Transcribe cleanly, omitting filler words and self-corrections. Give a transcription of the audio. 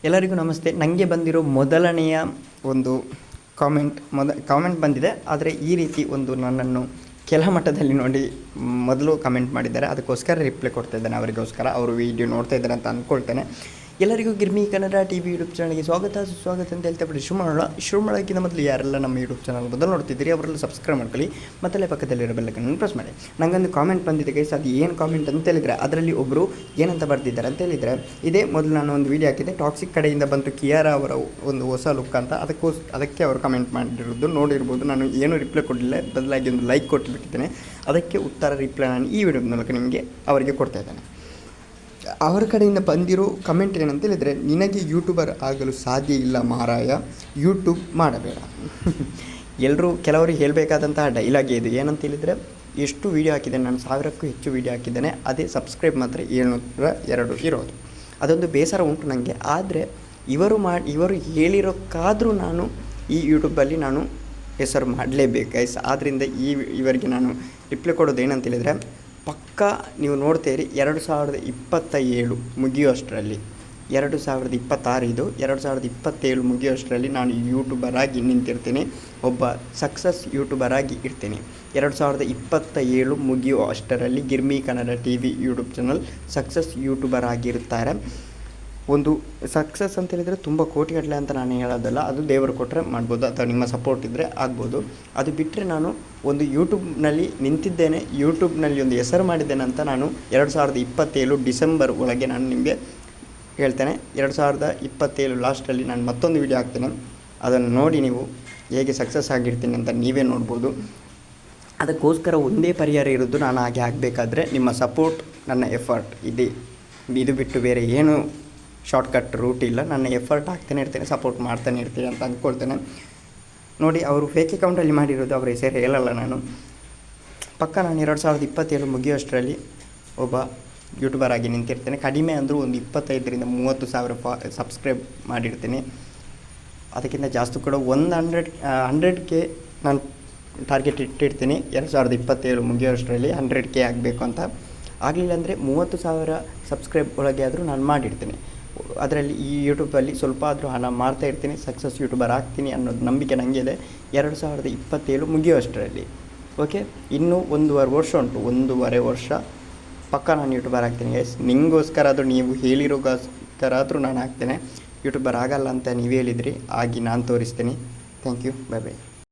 ಎಲ್ಲರಿಗೂ ನಮಸ್ತೆ. ನನಗೆ ಬಂದಿರೋ ಮೊದಲನೆಯ ಒಂದು ಕಾಮೆಂಟ್ ಬಂದಿದೆ. ಆದರೆ ಈ ರೀತಿ ಒಂದು ನನ್ನನ್ನು ಕೆಲ ಮಟ್ಟದಲ್ಲಿ ನೋಡಿ ಮೊದಲು ಕಮೆಂಟ್ ಮಾಡಿದ್ದಾರೆ. ಅದಕ್ಕೋಸ್ಕರ ರಿಪ್ಲೈ ಕೊಡ್ತಾ ಇದ್ದೇನೆ. ಅವರಿಗೋಸ್ಕರ ಅವರು ವೀಡಿಯೋ ನೋಡ್ತಾ ಇದ್ದಾರೆ ಅಂತ ಅಂದ್ಕೊಳ್ತೇನೆ. ಎಲ್ಲರಿಗೂ ಗಿರ್ಮಿ ಕನ್ನಡ ಟಿವಿ ಯೂಟ್ಯೂಬ್ ಚಾನಲ್ಗೆ ಸುಸ್ವಾಗತ ಅಂತ ಹೇಳ್ತಾ ಬಿಡಿ. ಶುರು ಮಾಡೋಕ್ಕಿಂತ ಮೊದಲು ಯಾರೆಲ್ಲ ನಮ್ಮ ಯೂಟ್ಯೂಬ್ ಚಾನಲ್ ಮೊದಲು ನೋಡ್ತಿದ್ದೀರಿ ಅವರೆಲ್ಲ ಸಬ್ಸ್ಕ್ರೈಬ್ ಮಾಡ್ಕೊಳ್ಳಿ. ಮತ್ತಲ್ಲೇ ಪಕ್ಕದಲ್ಲಿರೋ ಬೆಲ್ಲಕ್ಕನ್ನು ಪ್ರೆಸ್ ಮಾಡಿ. ನನಗೊಂದು ಕಾಮೆಂಟ್ ಬಂದಿದೆ ಗೈಸ್. ಅದು ಏನು ಕಾಮೆಂಟ್ ಅಂತ ಹೇಳಿದರೆ, ಅದರಲ್ಲಿ ಒಬ್ಬರು ಏನಂತ ಬರ್ತಿದ್ದಾರೆ ಅಂತ ಹೇಳಿದರೆ, ಇದೇ ಮೊದಲು ನಾನು ಒಂದು ವೀಡಿಯೋ ಹಾಕಿದ್ದೆ, ಟಾಕ್ಸಿಕ್ ಕಡೆಯಿಂದ ಬಂತು ಕಿಯಾರಾ ಅವರ ಒಂದು ಹೊಸ ಲುಕ್ ಅಂತ. ಅದಕ್ಕೆ ಅವರು ಕಮೆಂಟ್ ಮಾಡಿರೋದು ನೋಡಿರ್ಬೋದು. ನಾನು ಏನೂ ರಿಪ್ಲೈ ಕೊಡಲಿಲ್ಲ, ಬದಲಾಗಿ ಒಂದು ಲೈಕ್ ಕೊಟ್ಟುಬಿಟ್ಟಿದ್ದೇನೆ. ಅದಕ್ಕೆ ಉತ್ತರ ರಿಪ್ಲೈ ನಾನು ಈ ವಿಡಿಯೋದ ಮೂಲಕ ನಿಮಗೆ ಅವರಿಗೆ ಕೊಡ್ತಾ ಇದ್ದೇನೆ. ಅವರ ಕಡೆಯಿಂದ ಬಂದಿರೋ ಕಮೆಂಟ್ ಏನಂತ ಹೇಳಿದರೆ, ನಿನಗೆ ಯೂಟ್ಯೂಬರ್ ಆಗಲು ಸಾಧ್ಯ ಇಲ್ಲ ಮಾರಾಯ, ಯೂಟ್ಯೂಬ್ ಮಾಡಬೇಡ. ಕೆಲವರಿಗೆ ಹೇಳಬೇಕಾದಂತಹ ಡೈಲಾಗ್ ಇದು. ಏನಂತ ಹೇಳಿದರೆ, ಎಷ್ಟು ವೀಡಿಯೋ ಹಾಕಿದ್ದೇನೆ ನಾನು, 1000ಕ್ಕೂ ಹೆಚ್ಚು ವೀಡಿಯೋ ಹಾಕಿದ್ದೇನೆ. ಅದೇ ಸಬ್ಸ್ಕ್ರೈಬ್ ಮಾತ್ರ 702 ಇರೋದು. ಅದೊಂದು ಬೇಸರ ಉಂಟು ನನಗೆ. ಆದರೆ ಇವರು ಹೇಳಿರೋಕ್ಕಾದರೂ ನಾನು ಈ ಯೂಟ್ಯೂಬಲ್ಲಿ ನಾನು ಹೆಸರು ಮಾಡಲೇಬೇಕು ಗೈಸ್. ಆದ್ದರಿಂದ ಇವರಿಗೆ ನಾನು ರಿಪ್ಲೈ ಕೊಡೋದು ಏನಂತ ಹೇಳಿದರೆ, ಪಕ್ಕ ನೀವು ನೋಡ್ತೀರಿ 2027 ಮುಗಿಯುವಷ್ಟರಲ್ಲಿ, 2026 ಇದು, 2027 ಮುಗಿಯುವಷ್ಟರಲ್ಲಿ ನಾನು ಯೂಟ್ಯೂಬರ್ ಆಗಿ ನಿಂತಿರ್ತೀನಿ. ಒಬ್ಬ ಸಕ್ಸಸ್ ಯೂಟ್ಯೂಬರ್ ಆಗಿ ಇರ್ತೀನಿ. 2027 ಮುಗಿಯುವ ಅಷ್ಟರಲ್ಲಿ Girmi Kannada TV YouTube channel success YouTuber ಆಗಿರ್ತಾರೆ. ಒಂದು ಸಕ್ಸಸ್ ಅಂತ ಹೇಳಿದರೆ ತುಂಬ ಕೋಟಿಗಟ್ಟಲೆ ಅಂತ ನಾನು ಹೇಳೋದಲ್ಲ. ಅದು ದೇವರು ಕೊಟ್ಟರೆ ಮಾಡ್ಬೋದು, ಅಥವಾ ನಿಮ್ಮ ಸಪೋರ್ಟ್ ಇದ್ದರೆ ಆಗ್ಬೋದು. ಅದು ಬಿಟ್ಟರೆ ನಾನು ಒಂದು ಯೂಟ್ಯೂಬ್ನಲ್ಲಿ ನಿಂತಿದ್ದೇನೆ, ಯೂಟ್ಯೂಬ್ನಲ್ಲಿ ಒಂದು ಹೆಸರು ಮಾಡಿದ್ದೇನೆ ಅಂತ ನಾನು 2027 ಡಿಸೆಂಬರ್ ಒಳಗೆ ನಾನು ನಿಮಗೆ ಹೇಳ್ತೇನೆ. 2027 ಲಾಸ್ಟಲ್ಲಿ ನಾನು ಮತ್ತೊಂದು ವೀಡಿಯೋ ಹಾಕ್ತೇನೆ. ಅದನ್ನು ನೋಡಿ ನೀವು ಹೇಗೆ ಸಕ್ಸಸ್ ಆಗಿರ್ತೀನಿ ಅಂತ ನೀವೇ ನೋಡ್ಬೋದು. ಅದಕ್ಕೋಸ್ಕರ ಒಂದೇ ಪರಿಹಾರ ಇರೋದು, ನಾನು ಹಾಗೆ ಆಗಬೇಕಾದ್ರೆ ನಿಮ್ಮ ಸಪೋರ್ಟ್, ನನ್ನ ಎಫರ್ಟ್ ಇದು ಬಿಟ್ಟು ಬೇರೆ ಏನು ಶಾರ್ಟ್ಕಟ್ ರೂಟ್ ಇಲ್ಲ. ನನ್ನ ಎಫರ್ಟ್ ಹಾಕ್ತಾನೆ ಇರ್ತೇನೆ, ಸಪೋರ್ಟ್ ಮಾಡ್ತಾನೆ ಇರ್ತೀನಿ ಅಂತ ಅಂದ್ಕೊಳ್ತೇನೆ. ನೋಡಿ, ಅವರು ಫೇಕ್ ಅಕೌಂಟಲ್ಲಿ ಮಾಡಿರೋದು, ಅವರ ಹೆಸರು ಹೇಳಲ್ಲ ನಾನು. ಪಕ್ಕ ನಾನು 2027 ಮುಗಿಯೋಷ್ಟರಲ್ಲಿ ಒಬ್ಬ ಯೂಟ್ಯೂಬರ್ ಆಗಿ ನಿಂತಿರ್ತೇನೆ. ಕಡಿಮೆ ಅಂದರೂ ಒಂದು 25,000 ರಿಂದ 30,000 ಸಬ್ಸ್ಕ್ರೈಬ್ ಮಾಡಿರ್ತೀನಿ. ಅದಕ್ಕಿಂತ ಜಾಸ್ತಿ ಕೂಡ 100K ನಾನು ಟಾರ್ಗೆಟ್ ಇಟ್ಟಿರ್ತೀನಿ. 2027 ಮುಗಿಯೋಷ್ಟರಲ್ಲಿ 100K ಆಗಬೇಕು ಅಂತ. ಆಗಲಿಲ್ಲ ಅಂದರೆ 30,000 ಸಬ್ಸ್ಕ್ರೈಬ್ ಒಳಗೆ ಆದರೂ ನಾನು ಮಾಡಿರ್ತೀನಿ. ಅದರಲ್ಲಿ ಈ ಯೂಟ್ಯೂಬಲ್ಲಿ ಸ್ವಲ್ಪ ಆದರೂ ಹಣ ಮಾಡ್ತಾ ಇರ್ತೀನಿ, ಸಕ್ಸಸ್ ಯೂಟ್ಯೂಬರ್ ಆಗ್ತೀನಿ ಅನ್ನೋದು ನಂಬಿಕೆ ನನಗೆ ಇದೆ. 2027 ಮುಗಿಯುವಷ್ಟರಲ್ಲಿ. ಓಕೆ, ಇನ್ನೂ 1.5 ವರ್ಷ ಉಂಟು. 1.5 ವರ್ಷ ಪಕ್ಕ ನಾನು ಯೂಟ್ಯೂಬರ್ ಆಗ್ತೀನಿ ಗೈಸ್. ನಿಮಗೋಸ್ಕರ ಆದರೂ, ನೀವು ಹೇಳಿರೋಗೋಸ್ಕರ ಆದರೂ ನಾನು ಆಗ್ತೇನೆ. ಯೂಟ್ಯೂಬರ್ ಆಗಲ್ಲ ಅಂತ ನೀವು ಹೇಳಿದ್ರಿ, ಆಗಿ ನಾನು ತೋರಿಸ್ತೀನಿ. Thank you, bye by.